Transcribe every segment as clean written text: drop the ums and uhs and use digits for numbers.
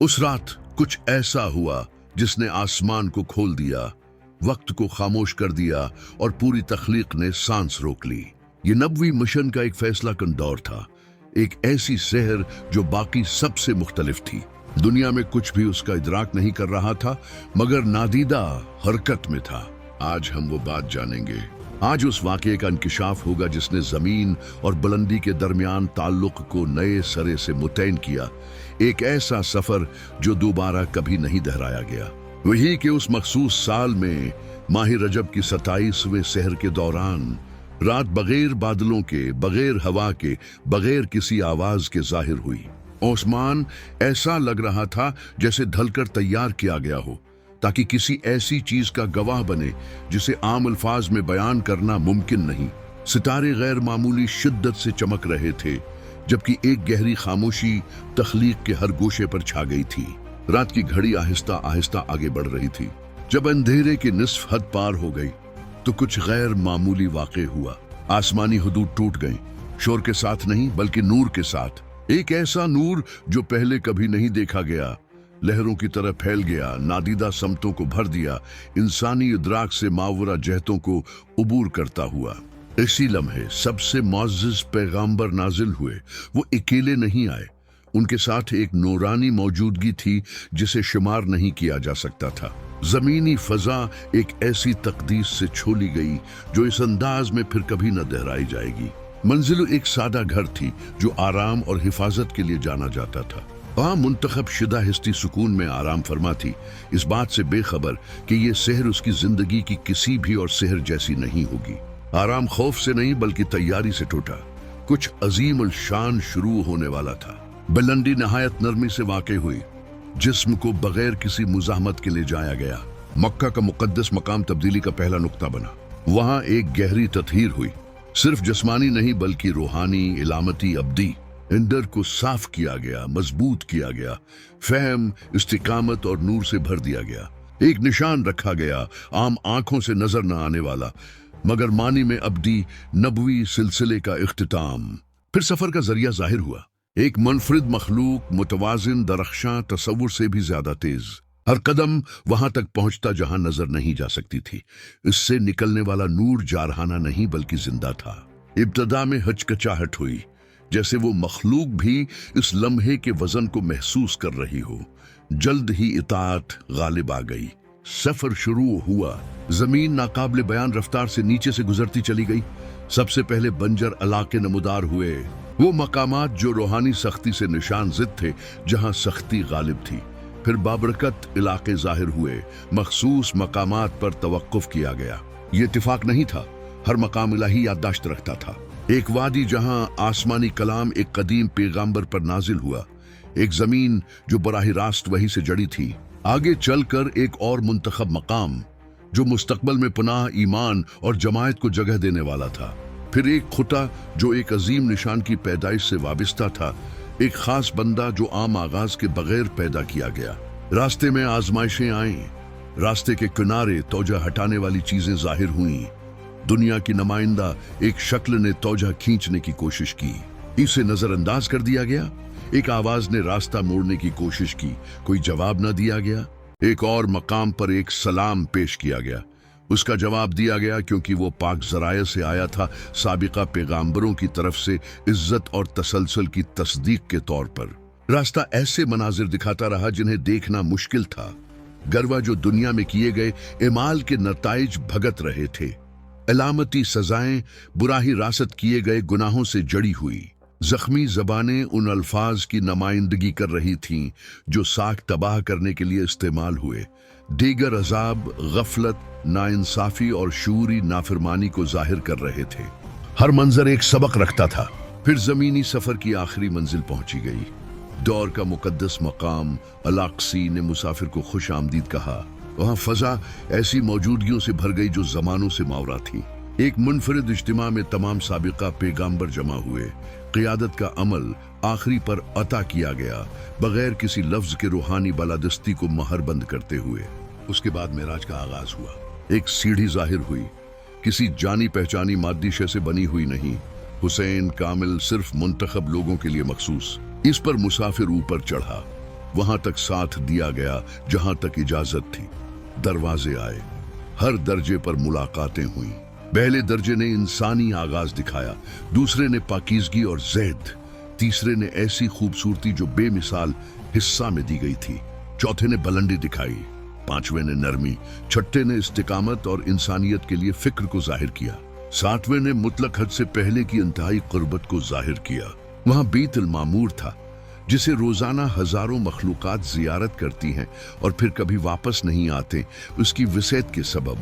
उस रात कुछ ऐसा हुआ जिसने आसमान को खोल दिया, वक्त को खामोश कर दिया और पूरी तख्लीक ने सांस रोक ली। ये नबवी मिशन का एक फैसला कन दौर था, एक ऐसी शहर जो बाकी सबसे मुख्तलिफ थी। दुनिया में कुछ भी उसका इदराक नहीं कर रहा था, मगर नादीदा हरकत में था। आज हम वो बात जानेंगे। आज उस वाक़े का इंकिशाफ होगा जिसने जमीन और बुलंदी के दरमियान ताल्लुक को नए सिरे से मुतय्यन किया, एक ऐसा सफर जो दोबारा कभी नहीं दोहराया गया। वही कि उस मखसूस साल में माह रजब की 27वें सहर के दौरान रात बगैर बादलों के, बगैर हवा के, बगैर किसी आवाज के जाहिर हुई। ओस्मान ऐसा लग रहा था जैसे ढलकर तैयार किया गया हो, ताकि किसी ऐसी चीज का गवाह बने जिसे आम अल्फाज में बयान करना मुमकिन नहीं। सितारे गैर मामूली शिद्दत से चमक रहे थे, जबकि एक गहरी खामोशी तख्लीक के हर गोशे पर छा गई थी। रात की घड़ी आहिस्ता आहिस्ता आगे बढ़ रही थी। जब अंधेरे की निस्फ हद पार हो गई तो कुछ गैर मामूली वाक़े हुआ। आसमानी हुदूद टूट गई, शोर के साथ नहीं बल्कि नूर के साथ। एक ऐसा नूर जो पहले कभी नहीं देखा गया, लहरों की तरह फैल गया, नादीदा समतों को भर दिया, इंसानी इदराक से मावरा जहतों को उबूर करता हुआ। इसी लम्हे सबसे मुअज़्ज़ज़ पैगाम्बर नाजिल हुए। वो अकेले नहीं आए, उनके साथ एक नूरानी मौजूदगी थी जिसे शुमार नहीं किया जा सकता था। जमीनी फजा एक ऐसी तकदीस से छोली गई जो इस अंदाज में फिर कभी न दोहराई जाएगी। मंजिल एक सादा घर थी जो आराम और हिफाजत के लिए जाना जाता था। वहाँ मुंतखब शुदा हिस्ती सुकून में आराम फरमा थी, इस बात से बेखबर कि ये शहर उसकी जिंदगी की किसी भी और शहर जैसी नहीं होगी। आराम खौफ से नहीं बल्कि तैयारी से टूटा। कुछ अजीम उल शान शुरू होने वाला था। बुलंदी नहायत नरमी से वाक़े हुई, जिस्म को बगैर किसी मुज़ाहमत के ले जाया गया। मक्का का मुक़द्दस मकाम तब्दीली का पहला नुक्ता बना। वहाँ एक गहरी तत्हीर हुई, सिर्फ जिस्मानी नहीं बल्कि रूहानी, इलामती, अब्दी। इंदर को साफ किया गया, मजबूत किया गया, फहम, इस्तिकामत और नूर से भर दिया गया। एक निशान रखा गया, आम आंखों से नजर न आने वाला, मगर मानी में अब्दी नबवी सिलसिले का इख्तिताम। फिर सफर का जरिया जाहिर हुआ, एक मुनफरिद मखलूक, मुतवाजिन, दरख्शां, तसव्वुर से भी ज्यादा तेज। हर कदम वहां तक पहुंचता जहां नजर नहीं जा सकती थी। इससे निकलने वाला नूर जारहाना नहीं बल्कि जिंदा था। इब्तदा में हचकचाहट हुई, जैसे वो मखलूक भी इस लम्हे के वजन को महसूस कर रही हो। जल्द ही इताअत गालिब आ गई। सफर शुरू हुआ। जमीन नाकाबिले बयान रफ्तार से नीचे से गुजरती चली गई। सबसे पहले बंजर इलाके नमूदार हुए, वो मकामात जो रूहानी सख्ती से निशान जिद थे, जहां सख्ती गालिब थी। फिर बाबरकत इलाके जाहिर हुए, मखसूस मकामात पर तवक्कुफ किया गया। ये इत्तिफाक नहीं था, हर मकाम इलाही याददाश्त रखता था। एक वादी जहां आसमानी कलाम एक कदीम पैगाम्बर पर नाजिल हुआ, एक जमीन जो बराह रास्त वही से जड़ी थी। आगे चलकर एक और मुंतखब मकाम जो मुस्तकबल में पुनाह, ईमान और जमायत को जगह देने वाला था। फिर एक खुदा जो एक अजीम निशान की पैदाइश से वाबिस्ता था, एक खास बंदा जो आम आगाज के बगैर पैदा किया गया। रास्ते में आजमाइशें आईं, रास्ते के किनारे तौजा हटाने वाली चीजें जाहिर हुईं। दुनिया की नुमाइंदा एक शक्ल ने तौजा खींचने की कोशिश की, इसे नजरअंदाज कर दिया गया। एक आवाज ने रास्ता मोड़ने की कोशिश की, कोई जवाब न दिया गया। एक और मकाम पर एक सलाम पेश किया गया, उसका जवाब दिया गया क्योंकि वो पाक ज़राए से आया था, साबिका पैगाम्बरों की तरफ से इज्जत और तसलसल की तस्दीक के तौर पर। रास्ता ऐसे मनाजिर दिखाता रहा जिन्हें देखना मुश्किल था। गरवा जो दुनिया में किए गए इमाल के नताइज भगत रहे थे। अलामती सजाएं बुराही रासत किए गए गुनाहों से जड़ी हुई। जख्मी जबानें उन अल्फाज की नुमाइंदगी कर रही थीं जो साख तबाह करने के लिए इस्तेमाल हुए। दीगर अजाब, गफलत, नाइंसाफी और शूरी नाफरमानी को जाहिर कर रहे थे। हर मंजर एक सबक रखता था। फिर जमीनी सफर की आखिरी मंजिल पहुंची गई। दौर का मुकद्दस मकाम अल-अक़सी ने मुसाफिर को खुश आमदीद कहा। वहाँ फजा ऐसी मौजूदगियों से भर गई जो जमानों से मावरा थी। एक मुनफरिद इज्तिमा में तमाम साबिका पैगाम्बर जमा हुए। क़ियादत का अमल आखिरी पर अता किया गया, बगैर किसी लफ्ज के रूहानी बालादस्ती को महरबंद करते हुए। उसके बाद मेराज का आगाज हुआ। एक सीढ़ी जाहिर हुई, किसी जानी पहचानी मादी शय से बनी हुई नहीं, हुसैन कामिल, सिर्फ मुंतखब लोगों के लिए मखसूस। इस पर मुसाफिर ऊपर चढ़ा। वहां तक साथ दिया गया जहां तक इजाजत थी। दरवाजे आए, हर दर्जे पर मुलाकातें हुई। पहले दर्जे ने इंसानी आगाज दिखाया, दूसरे ने पाकीज़गी और ज़ैद, तीसरे ने ऐसी खूबसूरती जो बेमिसाल हिस्सा में दी गई थी, चौथे ने बुलंदी दिखाई, पांचवें ने नरमी, छठे ने इस्तिकामत और इंसानियत के लिए फिक्र को जाहिर किया, सातवें ने मुतलक हद से पहले की इंतहाई कुर्बत को जाहिर किया। वहां बीतुल मामूर था, जिसे रोजाना हजारों मखलूकात जियारत करती हैं और फिर कभी वापस नहीं आते, उसकी विसैत के सबब।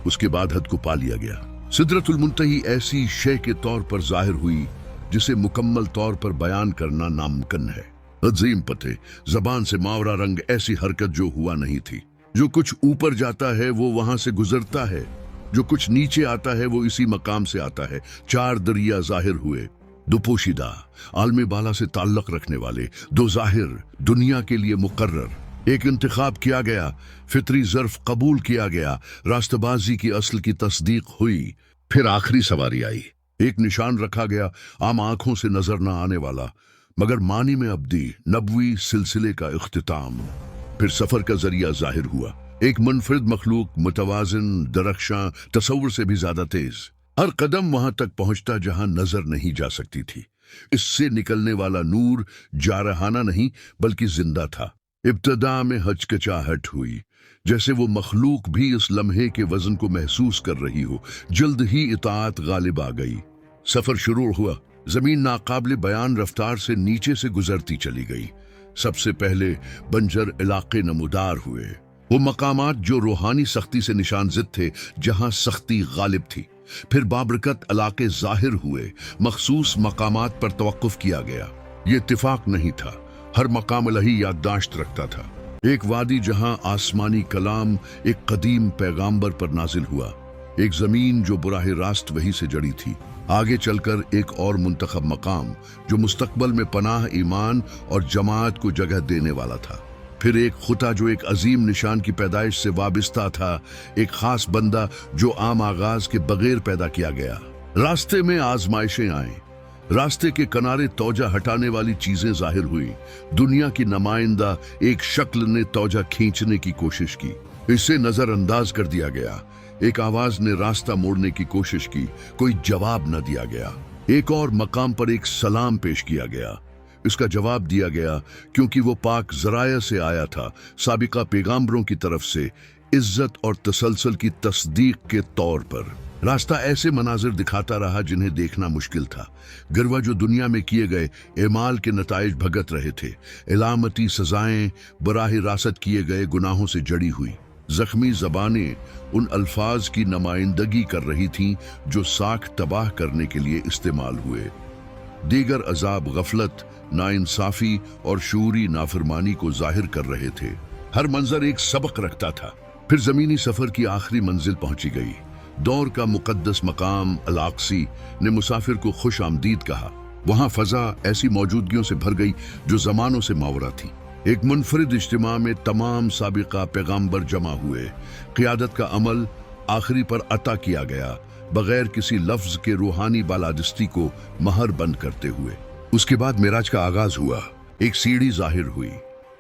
उसके बाद हद को पा लिया गया। सिदरतुल मुंतही ऐसी शय के तौर पर जाहिर हुई जिसे मुकम्मल तौर पर बयान करना नामुमकिन है। अजीम पते, जबान से मावरा रंग ऐसी हरकत जो हुआ नहीं थी। जो कुछ ऊपर जाता है वो वहां से गुजरता है, जो कुछ नीचे आता है वो इसी मकाम से आता है। चार दरिया जाहिर हुए, दो पोशीदा, आलमे बाला से ताल्लुक रखने वाले, दो जाहिर, दुनिया के लिए मुकर्रर। एक इंतखाब किया गया, फितरी ज़र्फ कबूल किया गया, रास्तबाजी की असल की तस्दीक हुई। फिर आखिरी सवारी आई, एक निशान रखा गया, आम आंखों से नजर न आने वाला मगर मानी में अब्दी नबवी सिलसिले का इख्तिताम। फिर सफर का जरिया जाहिर हुआ, एक मुनफरिद मखलूक, मुतवाजिन, दरख्शां, तसव्वुर से भी ज्यादा तेज। हर कदम वहां तक पहुंचता जहां नजर नहीं जा सकती थी। इससे निकलने वाला नूर जारहाना नहीं बल्कि जिंदा था। इब्तदा में हचकचाहट हुई, जैसे वो मखलूक भी इस लम्हे के वजन को महसूस कर रही हो। जल्द ही इताअत गालिब आ गई। सफर शुरू हुआ, जमीन नाकाबिले बयान रफ्तार से नीचे से गुजरती चली गई। सबसे पहले बंजर इलाके नमूदार हुए, वो मकामात जो रूहानी सख्ती से निशान जिद थे, जहां सख्ती गालिब थी। फिर बाबरकत इलाके जाहिर हुए, मखसूस मकामात पर तवक्कुफ किया गया। ये इत्तिफाक नहीं था, हर मकाम अलही याददाश्त रखता था। एक वादी जहां आसमानी कलाम एक कदीम पैगाम्बर पर नाजिल हुआ, एक जमीन जो बुराह रास्त वही से जड़ी थी। आगे चलकर एक और मुंतखब मकाम जो मुस्तकबल में पनाह, ईमान और जमात को जगह देने वाला था। फिर एक खुदा जो एक अजीम निशान की पैदाइश से वाबिस्ता था, एक खास बंदा जो आम आगाज के बगैर पैदा किया गया। रास्ते में आजमाइशें आईं, रास्ते के किनारे तौजा हटाने वाली चीजें जाहिर हुई। दुनिया की नुमाइंदा एक शक्ल ने तौजा खींचने की कोशिश की, इसे नजरअंदाज कर दिया गया। एक आवाज ने रास्ता मोड़ने की कोशिश की, कोई जवाब न दिया गया। एक और मकाम पर एक सलाम पेश किया गया, इसका जवाब दिया गया क्योंकि वो पाक जराया से आया था, साबिका पैगाम्बरों की तरफ से, इज्जत और तसलसल की तस्दीक के तौर पर। रास्ता ऐसे मनाजिर दिखाता रहा जिन्हें देखना मुश्किल था। गिरवा जो दुनिया में किए गए एमाल के नताइज भगत रहे थे। इलामती सजाएं बराह रासत किए गए गुनाहों से जड़ी हुई। जख्मी जबानें उन अल्फाज की नुमाइंदगी कर रही थीं जो साख तबाह करने के लिए इस्तेमाल हुए। दीगर अजाब गफलत, नाइंसाफी और शूरी नाफरमानी को जाहिर कर रहे थे। हर मंजर एक सबक रखता था। फिर जमीनी सफर की आखिरी मंजिल पहुंची गई। दौर का मुकद्दस मकाम अल-अक्सी ने मुसाफिर को खुश आमदीद कहा। वहां फजा ऐसी मौजूदगियों से भर गई जो जमानों से मावरा थी। एक मुनफरिद इज्तिमा में तमाम साबिका पैगाम्बर जमा हुए। क़ियादत का अमल आखिरी पर अता किया गया, बगैर किसी लफ्ज के रूहानी बालादस्ती को महर बंद करते हुए। उसके बाद मेराज का आगाज हुआ। एक सीढ़ी जाहिर हुई,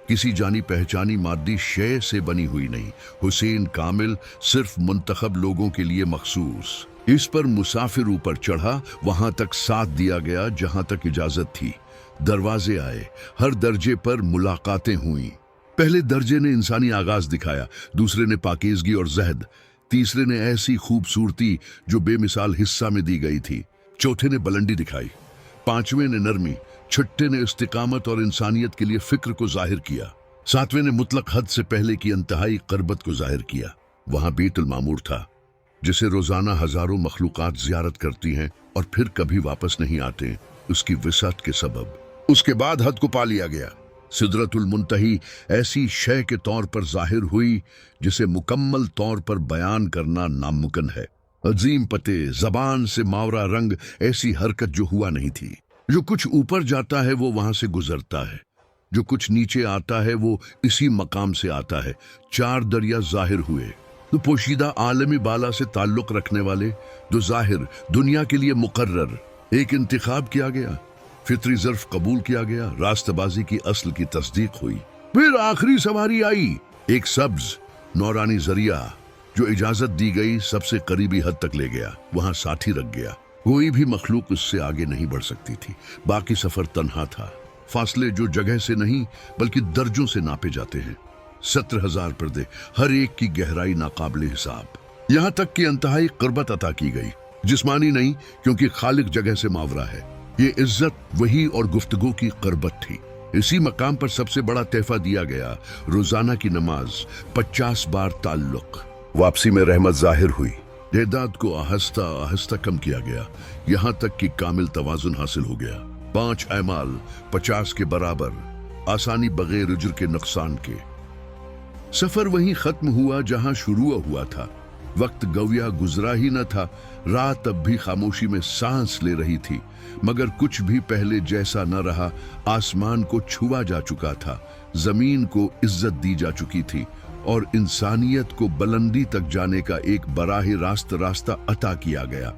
किसी जानी पहचानी मादी शय से बनी हुई नहीं, हुसैन कामिल, सिर्फ मुंतखब लोगों के लिए मखसूस। इस पर मुसाफिर ऊपर चढ़ा, वहां तक साथ दिया गया जहां तक इजाजत थी। दरवाजे आए, हर दर्जे पर मुलाकातें हुई। पहले दर्जे ने इंसानी आगाज दिखाया, दूसरे ने पाकीज़गी और ज़हद, तीसरे ने ऐसी खूबसूरती जो बेमिसाल हिस्सा में दी गई थी, चौथे ने बुलंदी दिखाई, पांचवें ने नरमी, छठे ने इस्तिकामत और इंसानियत के लिए फिक्र को जाहिर किया, सातवें ने मुतलक हद से पहले की इंतहाई करबत को जाहिर किया। वहां बीतुल मामूर था, जिसे रोजाना हजारों मखलूकात जियारत करती हैं और फिर कभी वापस नहीं आते, उसकी विसात के सबब। उसके बाद हद को पा लिया गया। सिदरतुल मुंतही ऐसी शय के तौर पर जाहिर हुई जिसे मुकम्मल तौर पर बयान करना नामुमकिन है। अजीम पते, जबान से मावरा रंग ऐसी हरकत जो हुआ नहीं थी। जो कुछ ऊपर जाता है वो वहां से गुजरता है, जो कुछ नीचे आता है वो इसी मकाम से आता है। चार दरिया जाहिर हुए, तो पोशीदा आलमी बाला से ताल्लुक रखने वाले, जो जाहिर, दुनिया के लिए मुकर्रर। एक इंतखाब किया गया, फितरी ज़र्फ कबूल किया गया, रास्तबाजी की असल की तस्दीक हुई। फिर आखिरी सवारी आई, एक सब्ज नौरानी जरिया जो इजाजत दी गई सबसे करीबी हद तक ले गया, वहां साथी रख गया। कोई भी मखलूक उससे आगे नहीं बढ़ सकती थी। बाकी सफर तन्हा था। फासले जो जगह से नहीं बल्कि दर्जों से नापे जाते हैं। 17,000 पर्दे, हर एक की गहराई नाकाबिले हिसाब। यहां तक कि इंतहाई क़ुर्बत अता की गई, जिस्मानी नहीं क्योंकि खालिक जगह से मावरा है। ये इज्जत, वही और गुफ्तगू की क़ुर्बत थी। इसी मकाम पर सबसे बड़ा तोहफा दिया गया, रोजाना की नमाज, 50 बार ताल्लुक। वापसी में रहमत जाहिर हुई। तादाद को आहिस्ता आहिस्ता कम किया गया, यहां तक कि कामिल तवाजुन हासिल हो गया। 5 ऐमाल 50 के बराबर, आसानी बगैर उज्र के नुकसान के। सफर वहीं खत्म हुआ जहां शुरू हुआ था। वक्त गविया गुजरा ही न था। रात अब भी खामोशी में सांस ले रही थी, मगर कुछ भी पहले जैसा न रहा। आसमान को छुआ जा चुका था, जमीन को इज्जत दी जा चुकी थी और इंसानियत को बुलंदी तक जाने का एक बराह रास्त रास्ता अता किया गया।